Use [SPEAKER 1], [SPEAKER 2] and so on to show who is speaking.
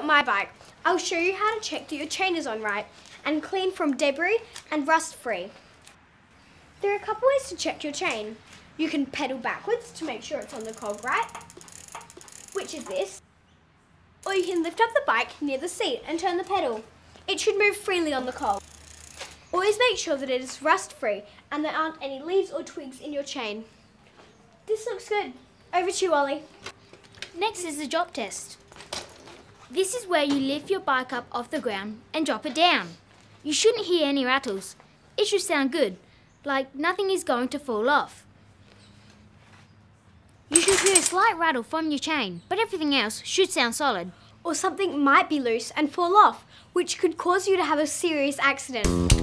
[SPEAKER 1] got my bike, I'll show you how to check that your chain is on right and clean from debris and rust free. There are a couple ways to check your chain. You can pedal backwards to make sure it's on the cog right, which is this. Or you can lift up the bike near the seat and turn the pedal. It should move freely on the cog. Always make sure that it is rust free and there aren't any leaves or twigs in your chain. This looks good. Over to you, Ollie.
[SPEAKER 2] Next is the drop test. This is where you lift your bike up off the ground and drop it down. You shouldn't hear any rattles. It should sound good, like nothing is going to fall off. You should hear a slight rattle from your chain, but everything else should sound solid.
[SPEAKER 1] Or something might be loose and fall off, which could cause you to have a serious accident.